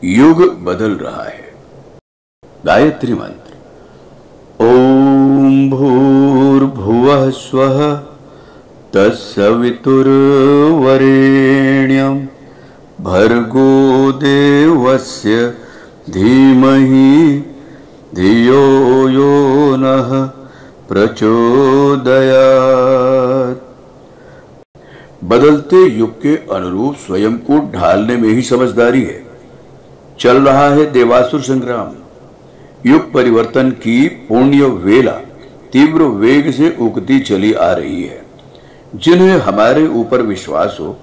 युग बदल रहा है। गायत्री मंत्र। ओम भूर्भुवः स्वः तत्सवितुर्वरेण्यं भर्गो देवस्य धीमहि धियो यो नः प्रचोदयात्। बदलते युग के अनुरूप स्वयं को ढालने में ही समझदारी है। चल रहा है देवासुर संग्राम। युग परिवर्तन की पुण्य वेला तीव्र वेग से उगती चली आ रही है। जिन्हें हमारे ऊपर विश्वास हो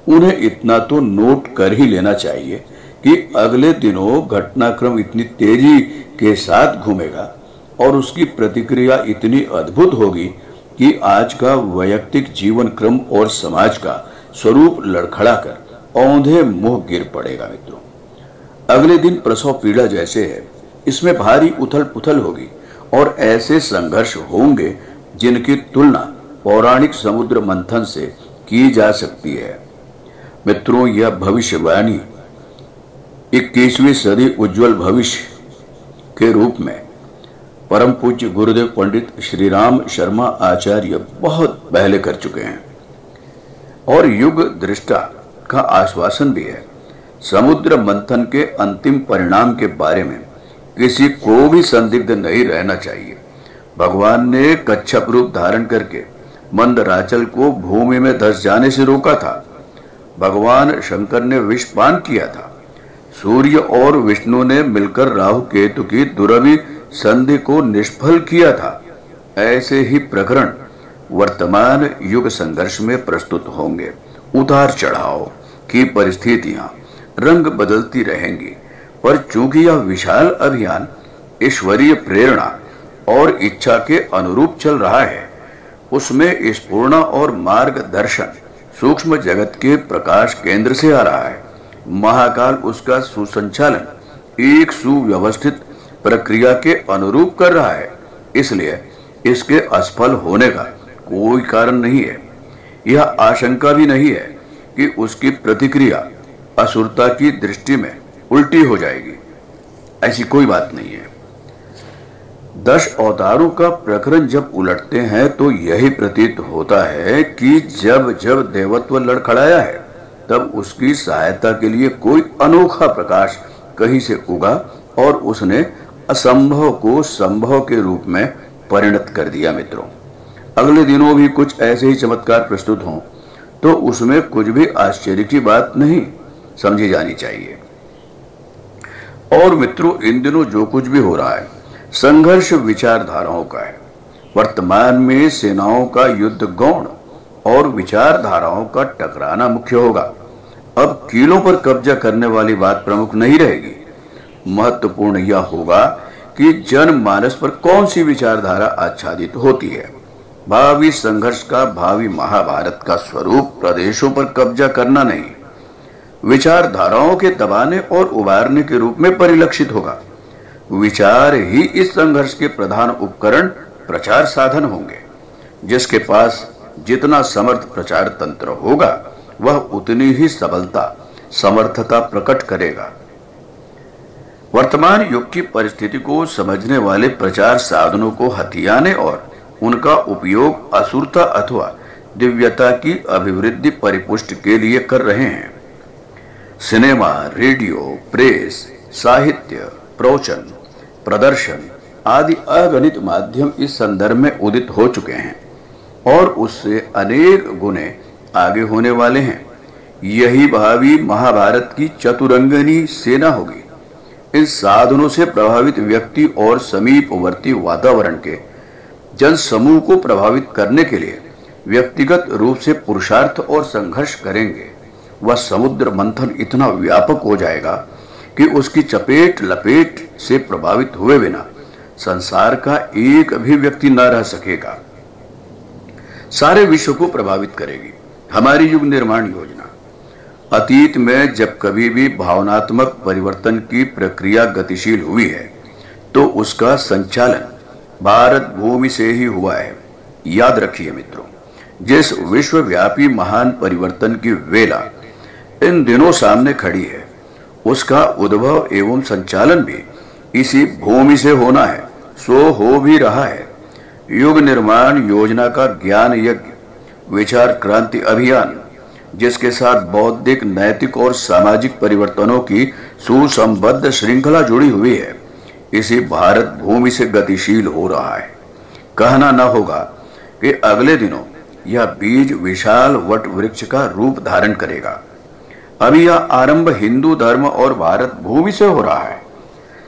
उन्हें इतना तो नोट कर ही लेना चाहिए कि अगले दिनों घटनाक्रम इतनी तेजी के साथ घूमेगा और उसकी प्रतिक्रिया इतनी अद्भुत होगी कि आज का वैयक्तिक जीवन क्रम और समाज का स्वरूप लड़खड़ाकर औंधे मुंह गिर पड़ेगा। मित्रों, अगले दिन प्रसव पीड़ा जैसे है, इसमें भारी उथल पुथल होगी और ऐसे संघर्ष होंगे जिनकी तुलना पौराणिक समुद्र मंथन से की जा सकती है। मित्रों, यह भविष्यवाणी 21वीं सदी उज्जवल भविष्य के रूप में परम पूज्य गुरुदेव पंडित श्री राम शर्मा आचार्य बहुत पहले कर चुके हैं और युग दृष्टा का आश्वासन भी है। समुद्र मंथन के अंतिम परिणाम के बारे में किसी को भी संदिग्ध नहीं रहना चाहिए। भगवान ने कच्छप रूप धारण करके मंदराचल को भूमि में धंस जाने से रोका था। भगवान शंकर ने विष पान किया था। सूर्य और विष्णु ने मिलकर राहु केतु की दुरवी संधि को निष्फल किया था। ऐसे ही प्रकरण वर्तमान युग संघर्ष में प्रस्तुत होंगे। उतार चढ़ाव की परिस्थितियां रंग बदलती रहेंगी, पर चूंकि यह विशाल अभियान ईश्वरीय प्रेरणा और इच्छा के अनुरूप चल रहा है, उसमें स्फूर्णा और मार्गदर्शन सूक्ष्म जगत के प्रकाश केंद्र से आ रहा है। महाकाल उसका सुसंचालन एक सुव्यवस्थित प्रक्रिया के अनुरूप कर रहा है, इसलिए इसके असफल होने का कोई कारण नहीं है। यह आशंका भी नहीं है कि उसकी प्रतिक्रिया असुरता की दृष्टि में उल्टी हो जाएगी। ऐसी कोई बात नहीं है। 10 अवतारों का प्रकरण जब उलटते हैं तो यही प्रतीत होता है कि जब जब देवत्व लड़खड़ाया है, तब उसकी सहायता के लिए कोई अनोखा प्रकाश कहीं से उगा और उसने असंभव को संभव के रूप में परिणत कर दिया। मित्रों, अगले दिनों भी कुछ ऐसे ही चमत्कार प्रस्तुत हों तो उसमें कुछ भी आश्चर्य की बात नहीं समझी जानी चाहिए। और मित्रों, इन दिनों जो कुछ भी हो रहा है, संघर्ष विचारधाराओं का है। वर्तमान में सेनाओं का युद्ध गौण और विचारधाराओं का टकराना मुख्य होगा। अब कीलों पर कब्जा करने वाली बात प्रमुख नहीं रहेगी। महत्वपूर्ण यह होगा कि जनमानस पर कौन सी विचारधारा आच्छादित होती है। भावी संघर्ष का, भावी महाभारत का स्वरूप प्रदेशों पर कब्जा करना नहीं, विचारधाराओं के दबाने और उबारने के रूप में परिलक्षित होगा। विचार ही इस संघर्ष के प्रधान उपकरण, प्रचार साधन होंगे। जिसके पास जितना समर्थ प्रचार तंत्र होगा, वह उतनी ही सबलता, समर्थता प्रकट करेगा। वर्तमान युग की परिस्थिति को समझने वाले प्रचार साधनों को हथियाने और उनका उपयोग असुरता अथवा दिव्यता की अभिवृद्धि परिपुष्टि के लिए कर रहे हैं। सिनेमा, रेडियो, प्रेस, साहित्य, प्रवचन, प्रदर्शन आदि अगणित माध्यम इस संदर्भ में उदित हो चुके हैं और उससे अनेक गुने आगे होने वाले हैं। यही भावी महाभारत की चतुरंगिनी सेना होगी। इन साधनों से प्रभावित व्यक्ति और समीपवर्ती वातावरण के जन समूह को प्रभावित करने के लिए व्यक्तिगत रूप से पुरुषार्थ और संघर्ष करेंगे। वह समुद्र मंथन इतना व्यापक हो जाएगा कि उसकी चपेट लपेट से प्रभावित हुए बिना संसार का एक भी व्यक्ति न रह सकेगा। सारे विश्व को प्रभावित करेगी हमारी युग निर्माण योजना। अतीत में जब कभी भी भावनात्मक परिवर्तन की प्रक्रिया गतिशील हुई है तो उसका संचालन भारत भूमि से ही हुआ है। याद रखिए मित्रों, जिस विश्वव्यापी महान परिवर्तन की वेला इन दिनों सामने खड़ी है, उसका उद्भव एवं संचालन भी इसी भूमि से होना है, सो हो भी रहा है। युग निर्माण योजना का ज्ञान यज्ञ, विचार क्रांति अभियान, जिसके साथ बौद्धिक, नैतिक और सामाजिक परिवर्तनों की सुसंबद्ध श्रृंखला जुड़ी हुई है, इसी भारत भूमि से गतिशील हो रहा है। कहना न होगा कि अगले दिनों यह बीज विशाल वट वृक्ष का रूप धारण करेगा। अभी यह आरंभ हिंदू धर्म और भारत भूमि से हो रहा है।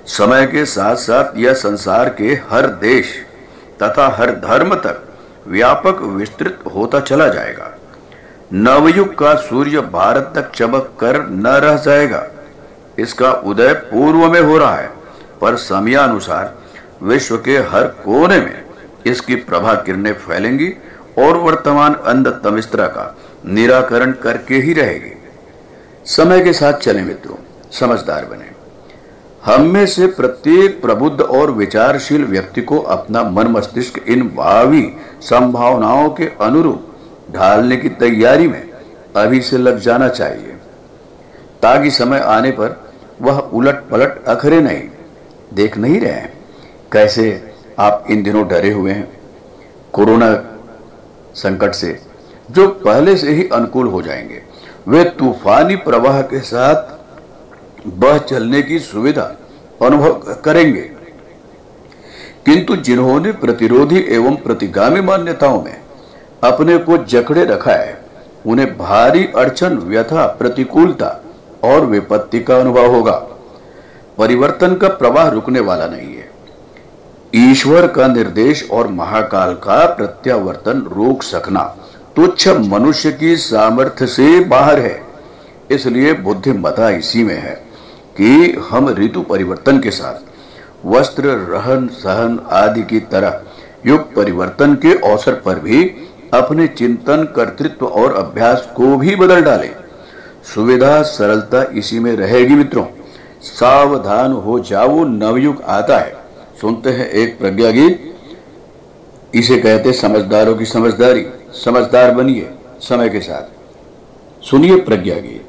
समय के साथ साथ यह संसार के हर देश तथा हर धर्म तक व्यापक विस्तृत होता चला जाएगा। नवयुग का सूर्य भारत तक चमक कर न रह जाएगा। इसका उदय पूर्व में हो रहा है, पर समयानुसार विश्व के हर कोने में इसकी प्रभा किरणें फैलेंगी और वर्तमान अंधतमिस्त्रा का निराकरण करके ही रहेगी। समय के साथ चले मित्रों, समझदार बने। हम में से प्रत्येक प्रबुद्ध और विचारशील व्यक्ति को अपना मन मस्तिष्क इन भावी संभावनाओं के अनुरूप ढालने की तैयारी में अभी से लग जाना चाहिए, ताकि समय आने पर वह उलट पलट अखरे नहीं। देख नहीं रहे हैं कैसे आप इन दिनों डरे हुए हैं कोरोना संकट से, जो पहले से ही अनुकूल हो जाएंगे। वे तूफानी प्रवाह के साथ बह चलने की सुविधा अनुभव करेंगे, किंतु जिन्होंने प्रतिरोधी एवं प्रतिगामी मान्यताओं में अपने को जकड़े रखा है, उन्हें भारी अड़चन, व्यथा, प्रतिकूलता और विपत्ति का अनुभव होगा। परिवर्तन का प्रवाह रुकने वाला नहीं है। ईश्वर का निर्देश और महाकाल का प्रत्यावर्तन रोक सकना तुच्छ मनुष्य की सामर्थ्य से बाहर है। इसलिए बुद्धिमत्ता इसी में है कि हम ऋतु परिवर्तन के साथ वस्त्र, रहन सहन आदि की तरह युग परिवर्तन के अवसर पर भी अपने चिंतन, कर्तृत्व और अभ्यास को भी बदल डालें। सुविधा, सरलता इसी में रहेगी मित्रों। सावधान हो जाओ, नवयुग आता है। सुनते हैं एक प्रज्ञा गीत, इसे कहते समझदारों की समझदारी। समझदार बनिए समय के साथ। सुनिए प्रज्ञा गीत।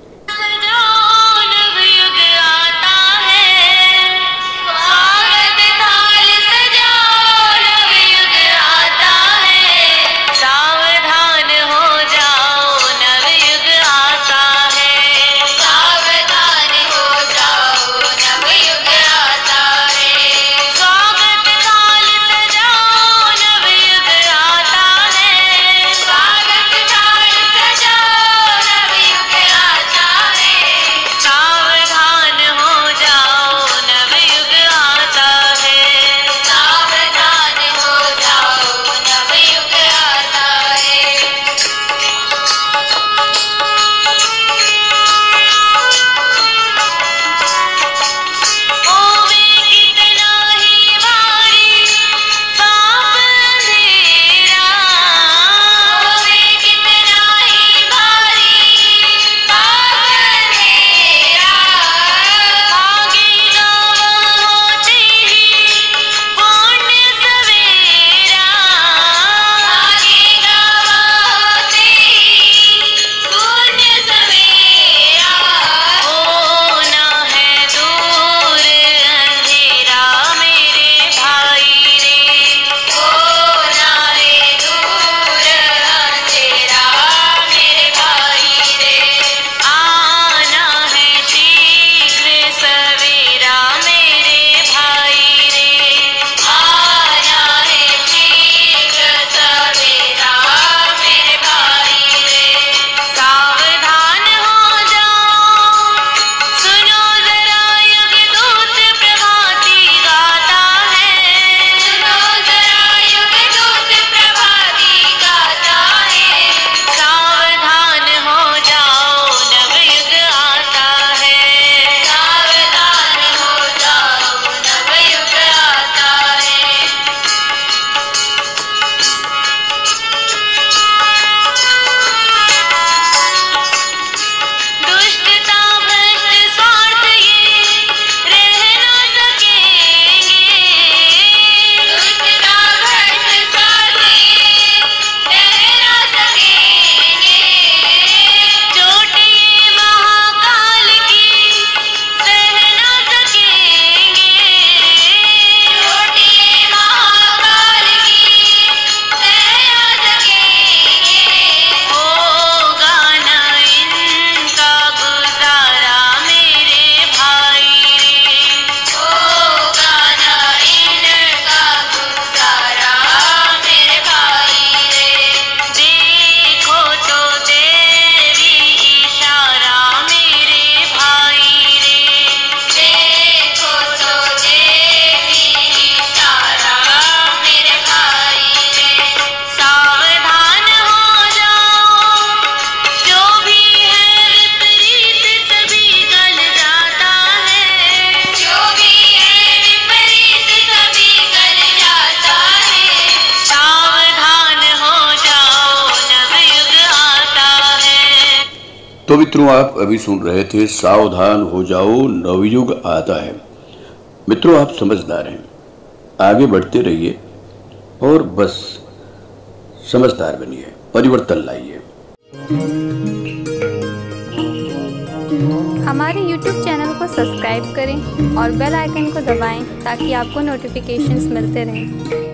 तो मित्रों, आप अभी सुन रहे थे सावधान हो जाओ नवयुग आता है। मित्रों, आप समझदार हैं, आगे बढ़ते रहिए और बस समझदार बनिए, परिवर्तन लाइए। हमारे YouTube चैनल को सब्सक्राइब करें और बेल आइकन को दबाएं ताकि आपको नोटिफिकेशंस मिलते रहें।